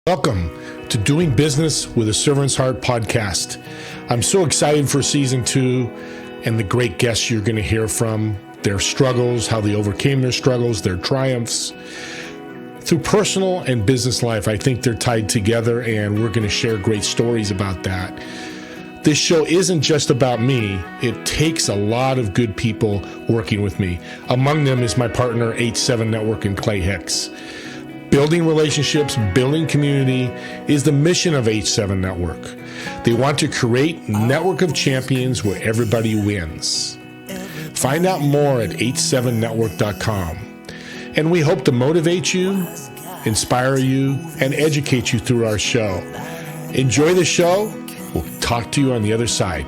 Welcome to Doing Business with a Servant's Heart podcast. I'm so excited for season 2 and the great guests you're going to hear from, their struggles, how they overcame their struggles, their triumphs. Through personal and business life, I think they're tied together, and we're going to share great stories about that. This show isn't just about me. It takes a lot of good people working with me. Among them is my partner, H7 Network, and Clay Hicks. Building relationships, building community is the mission of H7 Network. They want to create a network of champions where everybody wins. Find out more at h7network.com. And we hope to motivate you, inspire you, and educate you through our show. Enjoy the show. We'll talk to you on the other side.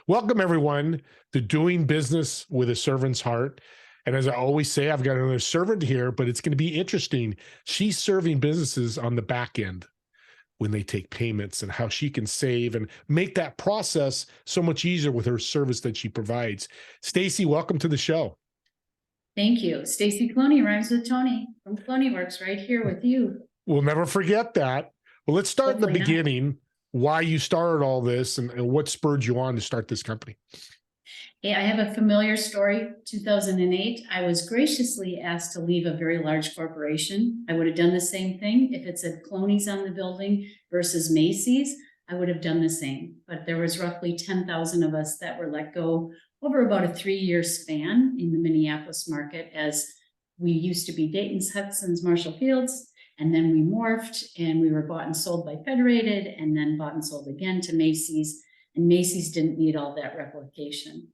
Welcome, everyone, to Doing Business with a Servant's Heart. And as I always say, I've got another servant here, but it's going to be interesting. She's serving businesses on the back end when they take payments, and how she can save and make that process so much easier with her service that she provides. Stacy, welcome to the show. Thank you. Stacy Klone rhymes with Tony from KloneWerks, right here with you. We'll never forget that. Well, let's start in the beginning. Why you started all this and what spurred you on to start this company. Yeah, I have a familiar story. 2008, I was graciously asked to leave a very large corporation. I would have done the same thing. If it said Clone's on the building versus Macy's, I would have done the same. But there was roughly 10,000 of us that were let go over about a 3-year span in the Minneapolis market, as we used to be Dayton's, Hudson's, Marshall Field's. And then we morphed and we were bought and sold by Federated, and then bought and sold again to Macy's. And Macy's didn't need all that replication.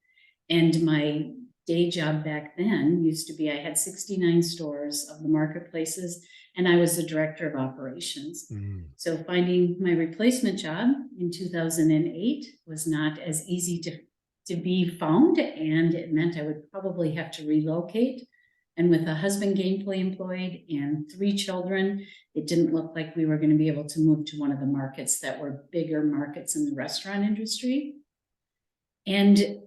And my day job back then used to be, I had 69 stores of the marketplaces, and I was the director of operations. So finding my replacement job in 2008 was not as easy to be found, and it meant I would probably have to relocate. And with a husband gainfully employed and 3 children, it didn't look like we were going to be able to move to one of the markets that were bigger markets in the restaurant industry. And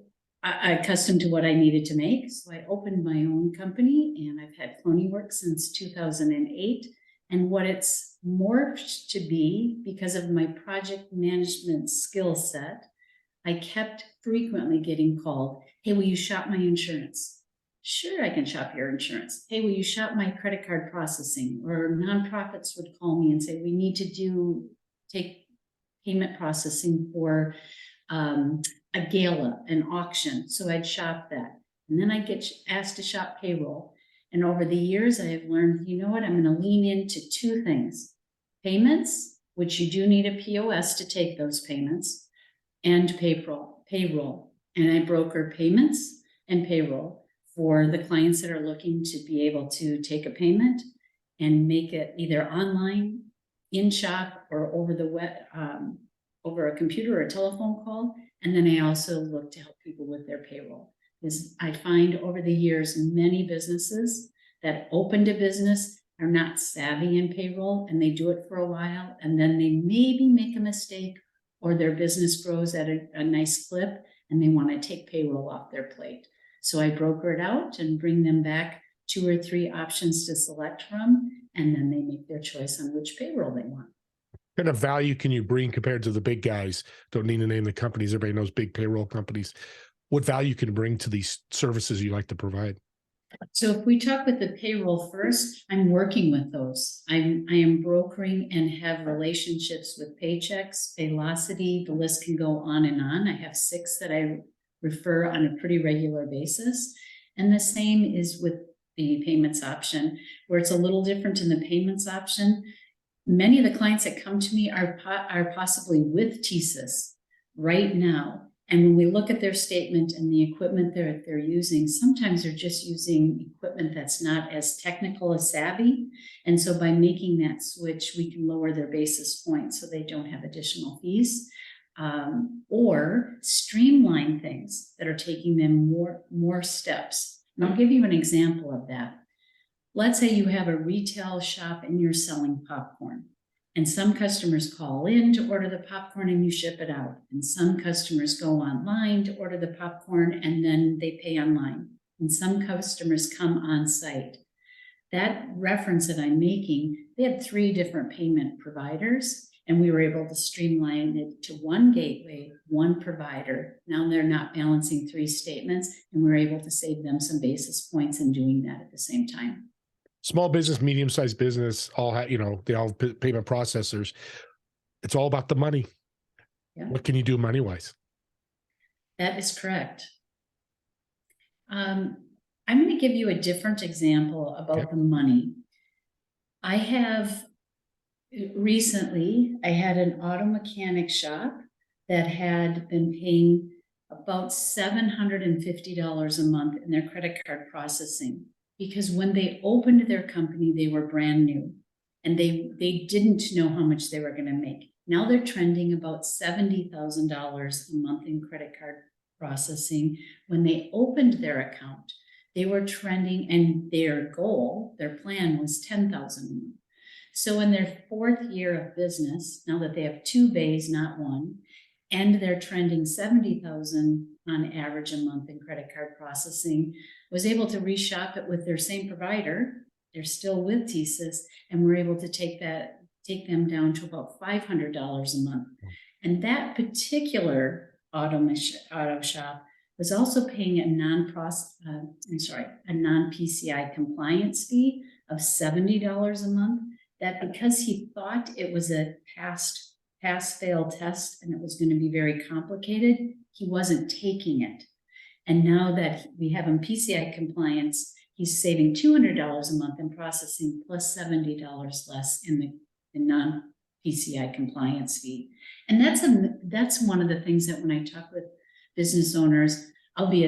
I accustomed to what I needed to make. So I opened my own company, and I've had KloneWerks since 2008. And what it's morphed to be, because of my project management skill set, I kept frequently getting called, "Hey, will you shop my insurance?" Sure, I can shop your insurance. "Hey, will you shop my credit card processing?" Or nonprofits would call me and say, "We need to take payment processing for a gala, an auction." So I'd shop that. And then I'd get asked to shop payroll. And over the years, I have learned, you know what, I'm going to lean into 2 things: payments, which you do need a POS to take those payments, and payroll. And I broker payments and payroll for the clients that are looking to be able to take a payment and make it either online, in shop, or over the web, over a computer or a telephone call. And then I also look to help people with their payroll. Because I find over the years, many businesses that opened a business are not savvy in payroll, and they do it for a while, and then they maybe make a mistake, or their business grows at a nice clip, and they want to take payroll off their plate. So I broker it out and bring them back 2 or 3 options to select from, and then they make their choice on which payroll they want. What kind of value can you bring compared to the big guys? Don't need to name the companies. Everybody knows big payroll companies. What value can you bring to these services you like to provide? So if we talk with the payroll first, I'm working with those. I am brokering and have relationships with Paychex, Paylocity. The list can go on and on. I have 6 that I refer on a pretty regular basis. And the same is with the payments option, where it's a little different in the payments option. Many of the clients that come to me are possibly with TSYS right now. And when we look at their statement and the equipment they're using, sometimes they're just using equipment that's not as technical as savvy. And so by making that switch, we can lower their basis points so they don't have additional fees. Or streamline things that are taking them more steps. And I'll give you an example of that. Let's say you have a retail shop and you're selling popcorn. And some customers call in to order the popcorn and you ship it out. And some customers go online to order the popcorn and then they pay online. And some customers come on site. That reference that I'm making, they had 3 different payment providers, and we were able to streamline it to one gateway, one provider. Now they're not balancing 3 statements, and we're able to save them some basis points in doing that at the same time. Small business, medium-sized business, all have, they all have payment processors. It's all about the money. Yeah. What can you do money-wise? That is correct. I'm going to give you a different example about the money. I had an auto mechanic shop that had been paying about $750 a month in their credit card processing, because when they opened their company, they were brand new and they didn't know how much they were going to make. Now they're trending about $70,000 a month in credit card processing. When they opened their account, they were trending, and their plan was $10,000 a month. So in their 4th year of business, now that they have 2 bays, not one, and they're trending $70,000 on average a month in credit card processing, was able to reshop it with their same provider. They're still with TSYS, and we're able to take them down to about $500 a month. And that particular auto shop was also paying a non-PCI compliance fee of $70 a month. That because he thought it was a pass-fail test and it was going to be very complicated, he wasn't taking it. And now that we have him PCI compliance, he's saving $200 a month in processing plus $70 less in the non-PCI compliance fee. And that's one of the things that when I talk with business owners, I'll be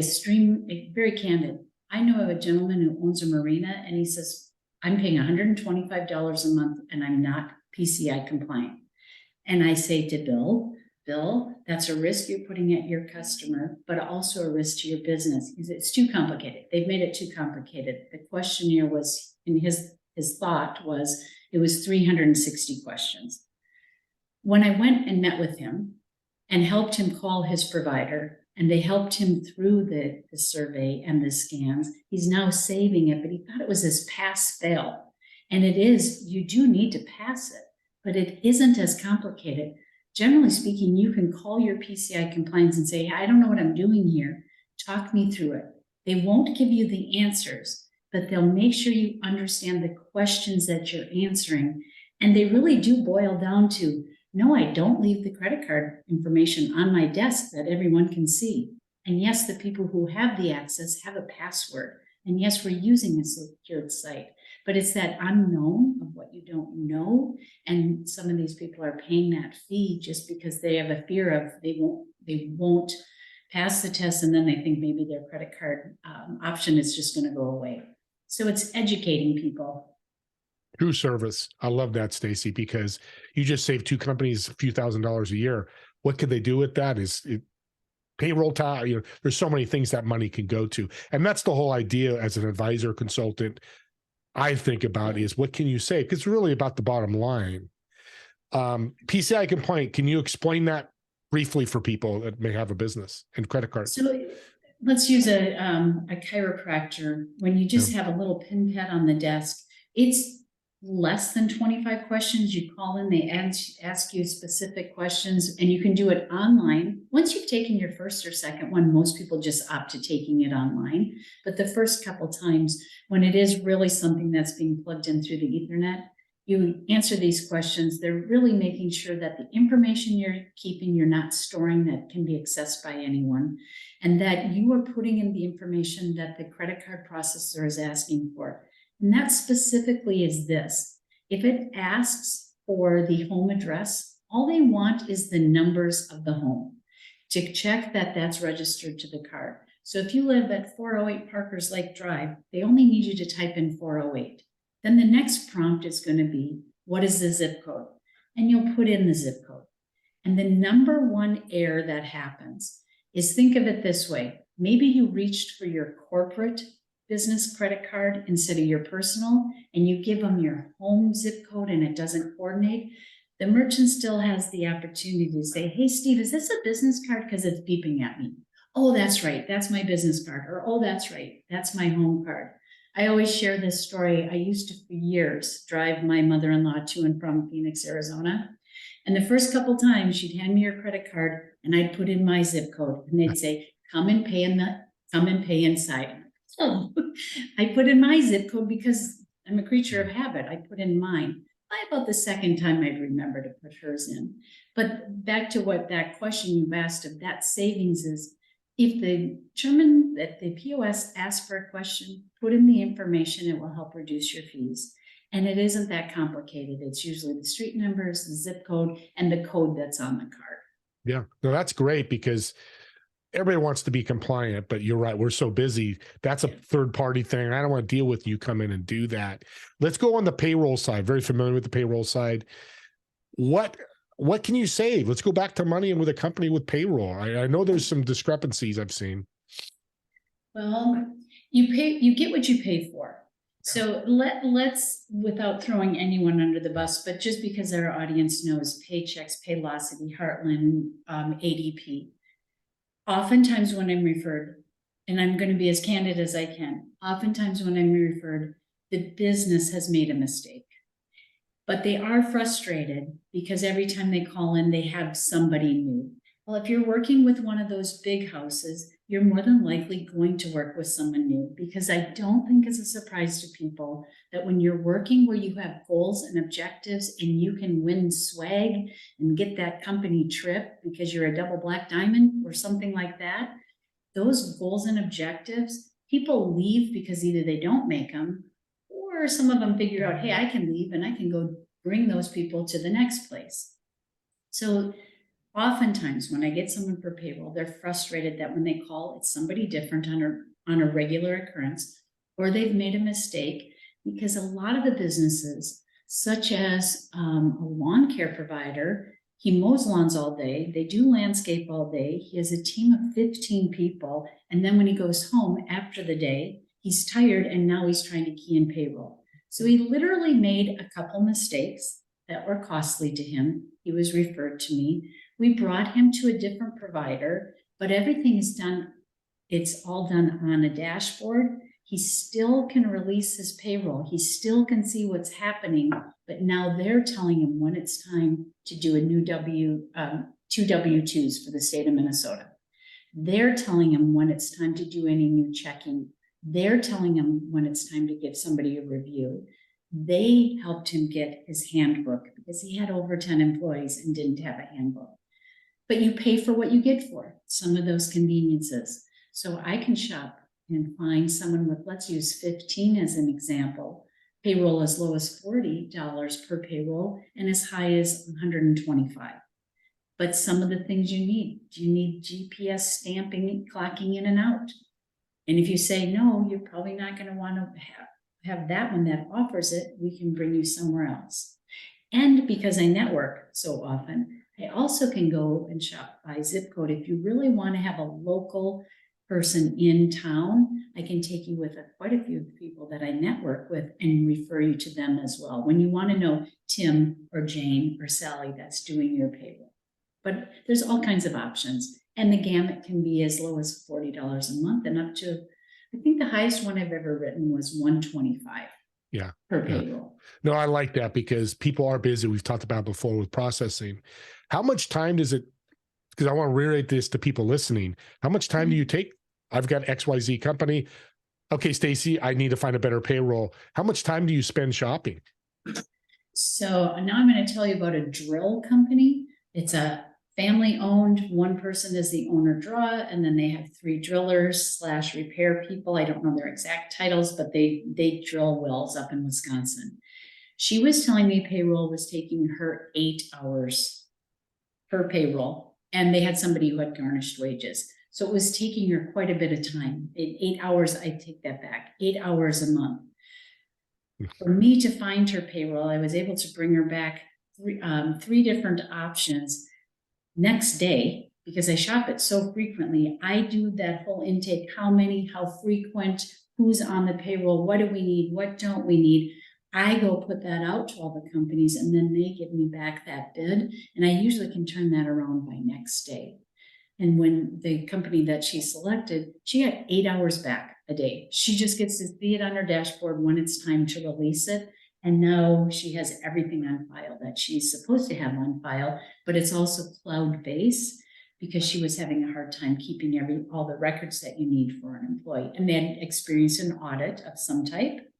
very candid. I know of a gentleman who owns a marina, and he says, I'm paying $125 a month and I'm not PCI compliant. And I say to Bill, that's a risk you're putting at your customer, but also a risk to your business. Because it's too complicated. They've made it too complicated. The questionnaire was, in his thought was, it was 360 questions. When I went and met with him and helped him call his provider, and they helped him through the survey and the scans, he's now saving it, but he thought it was this pass-fail. And it is, you do need to pass it, but it isn't as complicated. Generally speaking, you can call your PCI compliance and say, I don't know what I'm doing here. Talk me through it. They won't give you the answers, but they'll make sure you understand the questions that you're answering. And they really do boil down to, no, I don't leave the credit card information on my desk that everyone can see. And yes, the people who have the access have a password. And yes, we're using a secured site, but it's that unknown of what you don't know. And some of these people are paying that fee just because they have a fear of they won't pass the test, and then they think maybe their credit card option is just going to go away. So it's educating people. True service. I love that, Stacy, because you just saved 2 companies a few $1,000s a year. What could they do with that? Payroll time. There's so many things that money can go to. And that's the whole idea as an advisor consultant I think about is what can you say? Because it's really about the bottom line. PCI compliant, can you explain that briefly for people that may have a business and credit cards? So let's use a chiropractor. When you just have a little pin pad on the desk, it's less than 25 questions. You call in, they ask you specific questions, and you can do it online. Once you've taken your first or second one, most people just opt to taking it online. But the first couple times, when it is really something that's being plugged in through the Ethernet, you answer these questions. They're really making sure that the information you're keeping, you're not storing that can be accessed by anyone, and that you are putting in the information that the credit card processor is asking for. And that specifically is this. If it asks for the home address, all they want is the numbers of the home to check that that's registered to the card. So if you live at 408 Parker's Lake Drive, they only need you to type in 408. Then the next prompt is going to be, what is the zip code? And you'll put in the zip code. And the number one error that happens is, think of it this way. Maybe you reached for your corporate business credit card instead of your personal, and you give them your home zip code and it doesn't coordinate. the merchant still has the opportunity to say, hey, Steve, is this a business card? Because it's beeping at me. Oh, that's right. That's my business card. Or, oh, that's right. That's my home card. I always share this story. I used to, for years, drive my mother-in-law to and from Phoenix, Arizona. And the first couple times she'd hand me her credit card and I'd put in my zip code and they'd say, come and pay inside. So I put in my zip code because I'm a creature of habit. I put in mine. By about the second time I'd remember to put hers in. But back to what that question you asked of that savings is, if the German that the POS asks for a question, put in the information, it will help reduce your fees. And it isn't that complicated. It's usually the street numbers, the zip code, and the code that's on the card. Yeah, no, that's great because everybody wants to be compliant, but you're right. We're so busy. That's a third party thing. I don't want to deal with you come in and do that. Let's go on the payroll side. Very familiar with the payroll side. What can you save? Let's go back to money and with a company with payroll. I know there's some discrepancies I've seen. Well, you get what you pay for. So let's, without throwing anyone under the bus, but just because our audience knows Paychex, Paylocity, Heartland, ADP. Oftentimes when I'm referred, and I'm going to be as candid as I can, oftentimes when I'm referred, the business has made a mistake. But they are frustrated because every time they call in, they have somebody new. Well, if you're working with one of those big houses, you're more than likely going to work with someone new, because I don't think it's a surprise to people that when you're working where you have goals and objectives and you can win swag and get that company trip because you're a double black diamond or something like that, those goals and objectives, people leave because either they don't make them or some of them figure out, hey, I can leave and I can go bring those people to the next place. So oftentimes when I get someone for payroll, they're frustrated that when they call, it's somebody different on a regular occurrence, or they've made a mistake, because a lot of the businesses, such as a lawn care provider, he mows lawns all day, they do landscape all day, he has a team of 15 people, and then when he goes home after the day, he's tired and now he's trying to key in payroll. So he literally made a couple mistakes that were costly to him. He was referred to me. We brought him to a different provider, but everything is done. It's all done on a dashboard. He still can release his payroll. He still can see what's happening, but now they're telling him when it's time to do a new two W-2s for the state of Minnesota. They're telling him when it's time to do any new checking. They're telling him when it's time to give somebody a review. They helped him get his handbook because he had over 10 employees and didn't have a handbook. But you pay for what you get for some of those conveniences. So I can shop and find someone with, let's use 15 as an example, payroll as low as $40 per payroll and as high as $125. But some of the things you need GPS stamping, clocking in and out. And if you say no, you're probably not going to want to have that one that offers it. We can bring you somewhere else. And because I network so often, I also can go and shop by zip code. If you really want to have a local person in town, I can take you with quite a few people that I network with and refer you to them as well when you want to know Tim or Jane or Sally that's doing your payroll. But there's all kinds of options. And the gamut can be as low as $40 a month and up to, I think the highest one I've ever written was $125 per payroll. No, I like that because people are busy. We've talked about before with processing. How much time does it, because I want to reiterate this to people listening, how much time do you take? I've got XYZ company. Okay, Stacy, I need to find a better payroll. How much time do you spend shopping? So now I'm going to tell you about a drill company. It's a family owned. One person is the owner draw, and then they have 3 drillers / repair people. I don't know their exact titles, but they drill wells up in Wisconsin. She was telling me payroll was taking her 8 hours per payroll, and they had somebody who had garnished wages. So it was taking her quite a bit of time. 8 hours, I take that back, 8 hours a month. For me to find her payroll, I was able to bring her back 3 different options next day, because I shop it so frequently. I do that whole intake, how many, how frequent, who's on the payroll, what do we need, what don't we need. I go put that out to all the companies and then they give me back that bid. And I usually can turn that around by next day. And when the company that she selected, she got 8 hours back a day. She just gets to see it on her dashboard when it's time to release it. And now she has everything on file that she's supposed to have on file, but it's also cloud-based because she was having a hard time keeping all the records that you need for an employee. And they had experienced an audit of some type,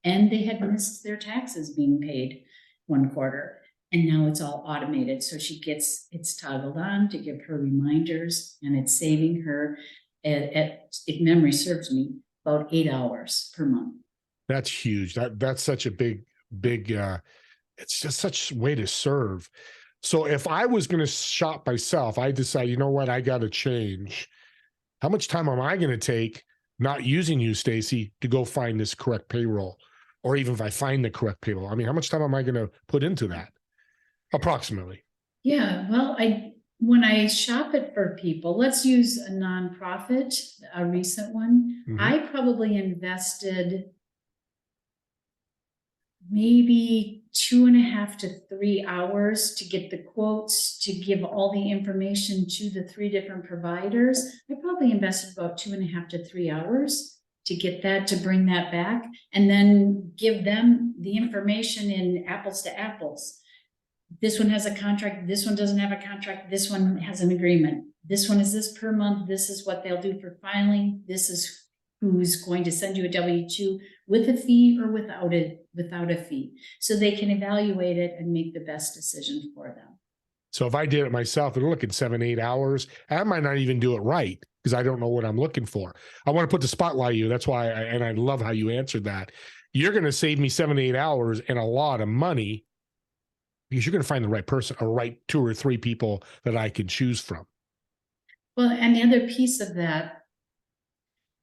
and they had missed their taxes being paid one quarter. And now it's all automated. So it's toggled on to give her reminders, and it's saving her if memory serves me, about 8 hours per month. That's huge. That's such a big, it's just such a way to serve. So if I was going to shop myself, I decide, you know what, I got to change. How much time am I going to take not using you, Stacy, to go find this correct payroll? Or even if I find the correct payroll, I mean, how much time am I going to put into that? Approximately. Yeah, well, when I shop it for people, let's use a nonprofit, a recent one. I probably invested maybe 2.5 to 3 hours to get the quotes, to give all the information to the 3 different providers. I probably invested about 2.5 to 3 hours to get that, to bring that back, and then give them the information in apples to apples. This one has a contract, this one doesn't have a contract, this one has an agreement. This one is this per month, this is what they'll do for filing, this is who's going to send you a W-2 with a fee or without a fee. So they can evaluate it and make the best decision for them. So if I did it myself, it'll look at 7, 8 hours. I might not even do it right because I don't know what I'm looking for. I want to put the spotlight on you. That's why, and I love how you answered that. You're going to save me 7, 8 hours and a lot of money because you're going to find the right person, or right 2 or 3 people that I can choose from. Well, and the other piece of that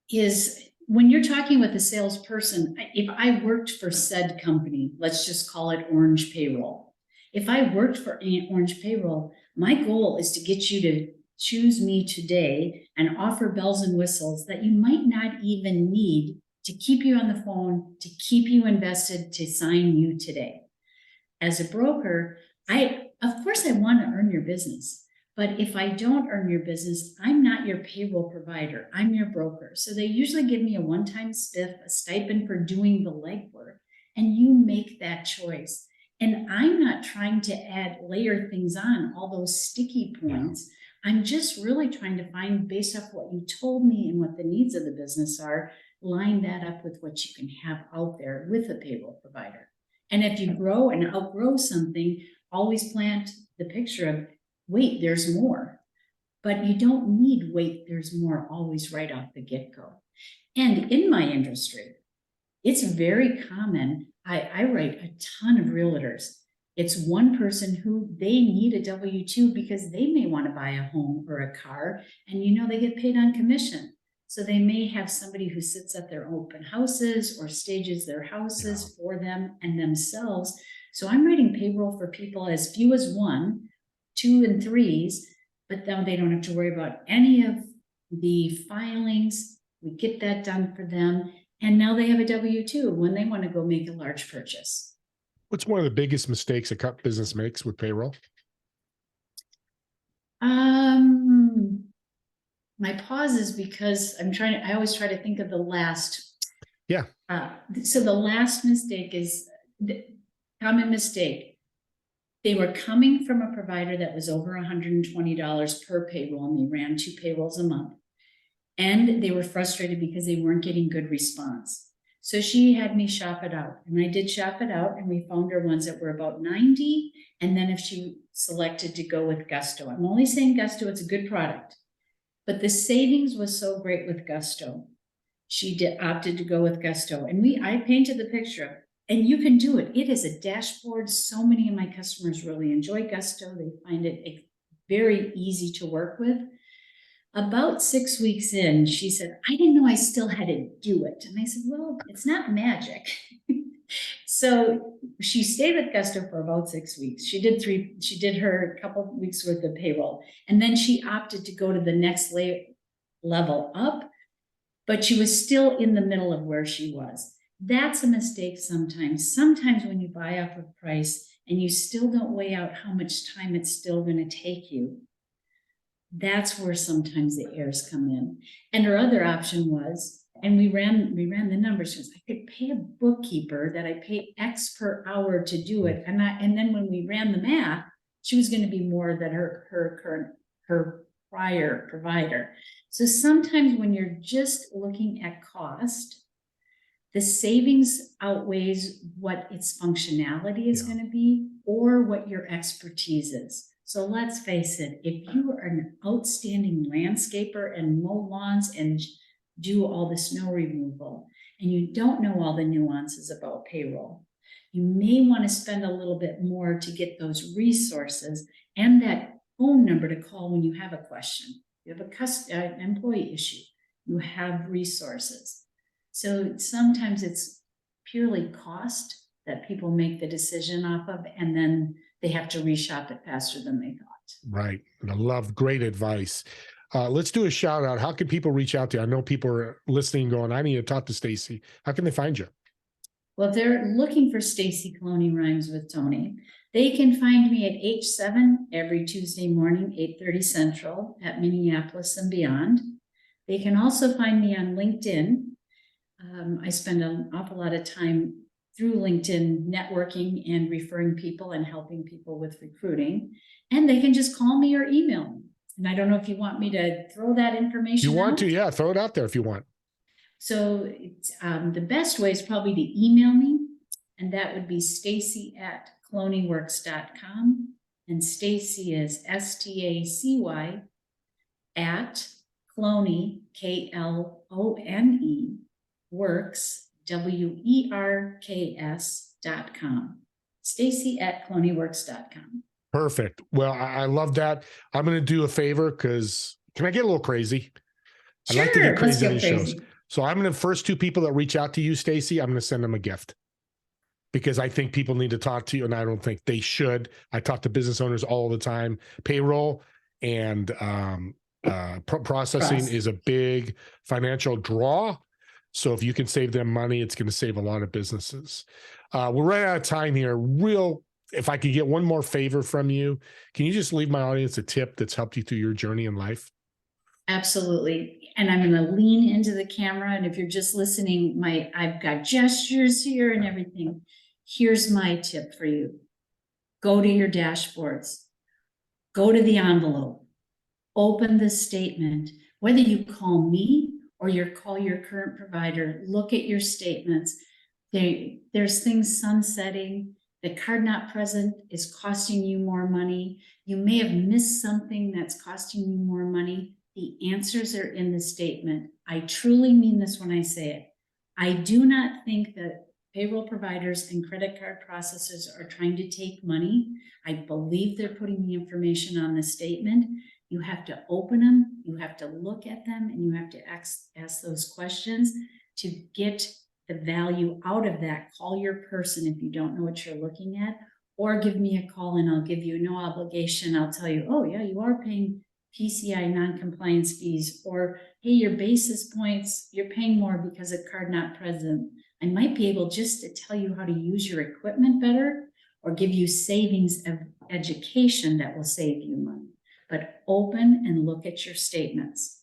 is when you're talking with a salesperson, if I worked for said company, let's just call it Orange Payroll. If I worked for Orange Payroll, my goal is to get you to choose me today and offer bells and whistles that you might not even need to keep you on the phone, to keep you invested, to sign you today. As a broker, of course I want to earn your business, but if I don't earn your business, I'm not your payroll provider, I'm your broker. So they usually give me a one-time spiff, a stipend for doing the legwork, and you make that choice. And I'm not trying to layer things on, all those sticky points. Yeah. I'm just really trying to find, based off what you told me and what the needs of the business are, line that up with what you can have out there with a payroll provider. And if you grow and outgrow something, always plant the picture of, wait, there's more. But you don't need wait, there's more always right off the get-go. And in my industry, it's very common. I write a ton of realtors. It's one person who they need a W-2 because they may want to buy a home or a car, and they get paid on commission. So they may have somebody who sits at their open houses or stages their houses for them and themselves. So I'm writing payroll for people as few as 1, 2, and 3s, but now they don't have to worry about any of the filings. We get that done for them. And now they have a W-2 when they want to go make a large purchase. What's one of the biggest mistakes a business makes with payroll? My pause is because I always try to think of the last. Yeah. So the last mistake is the common mistake. They were coming from a provider that was over $120 per payroll, and they ran 2 payrolls a month. And they were frustrated because they weren't getting good response. So she had me shop it out, and I did shop it out, and we found her ones that were about 90. And then if she selected to go with Gusto, I'm only saying Gusto, it's a good product, but the savings was so great with Gusto. She opted to go with Gusto, and I painted the picture, and you can do it. It is a dashboard. So many of my customers really enjoy Gusto. They find it very easy to work with. About 6 weeks in, she said, I didn't know I still had to do it. And I said, well, it's not magic. So she stayed with Gusto for about 6 weeks. She did her couple of weeks worth of payroll. And then she opted to go to the next level up, but she was still in the middle of where she was. That's a mistake sometimes. Sometimes when you buy off of price and you still don't weigh out how much time it's still going to take you, that's where sometimes the errors come in. And her other option was, and we ran the numbers, because I could pay a bookkeeper that I pay X per hour to do it. And then when we ran the math, she was going to be more than her prior provider. So sometimes when you're just looking at cost, the savings outweighs what its functionality is going to be, or what your expertise is. So let's face it, if you are an outstanding landscaper and mow lawns and do all the snow removal, and you don't know all the nuances about payroll, you may want to spend a little bit more to get those resources and that phone number to call when you have a question. You have an employee issue, you have resources. So sometimes it's purely cost that people make the decision off of, and then they have to reshop it faster than they thought. Right. And I love, great advice. Let's do a shout out. How can people reach out to you? I know people are listening going, I need to talk to Stacy. How can they find you? Well, if they're looking for Stacy Klone Rhymes with Tony, they can find me at H7 every Tuesday morning, 8:30 Central at Minneapolis and beyond. They can also find me on LinkedIn. I spend an awful lot of time through LinkedIn networking and referring people and helping people with recruiting. And they can just call me or email me. And I don't know if you want me to throw that information out. You want to, yeah, throw it out there if you want. So the best way is probably to email me, and that would be Stacy at KloneWerks.com. And Stacy is STACY at Klone, KLONE, works, WERKS.com. Stacy at KloneWerks.com. Perfect. Well, I love that. I'm going to do a favor, because can I get a little crazy? Sure, I'd like to get crazy on these shows. So I'm going to, first two people that reach out to you, Stacy, I'm going to send them a gift, because I think people need to talk to you, and I don't think they should. I talk to business owners all the time. Payroll and processing is a big financial draw. So if you can save them money, it's going to save a lot of businesses. We're right out of time here. If I could get one more favor from you, can you just leave my audience a tip that's helped you through your journey in life? Absolutely. And I'm going to lean into the camera. And if you're just listening, I've got gestures here and everything. Here's my tip for you. Go to your dashboards. Go to the envelope. Open the statement. Whether you call me or you call your current provider, look at your statements. There's things sunsetting. The card not present is costing you more money. You may have missed something that's costing you more money. The answers are in the statement. I truly mean this when I say it. I do not think that payroll providers and credit card processors are trying to take money. I believe they're putting the information on the statement. You have to open them, you have to look at them, and you have to ask those questions to get the value out of that. Call your person if you don't know what you're looking at, or give me a call and I'll give you no obligation. I'll tell you, oh yeah, you are paying PCI non-compliance fees, or hey, your basis points, you're paying more because of card not present. I might be able just to tell you how to use your equipment better, or give you savings of education that will save you money. But open and look at your statements.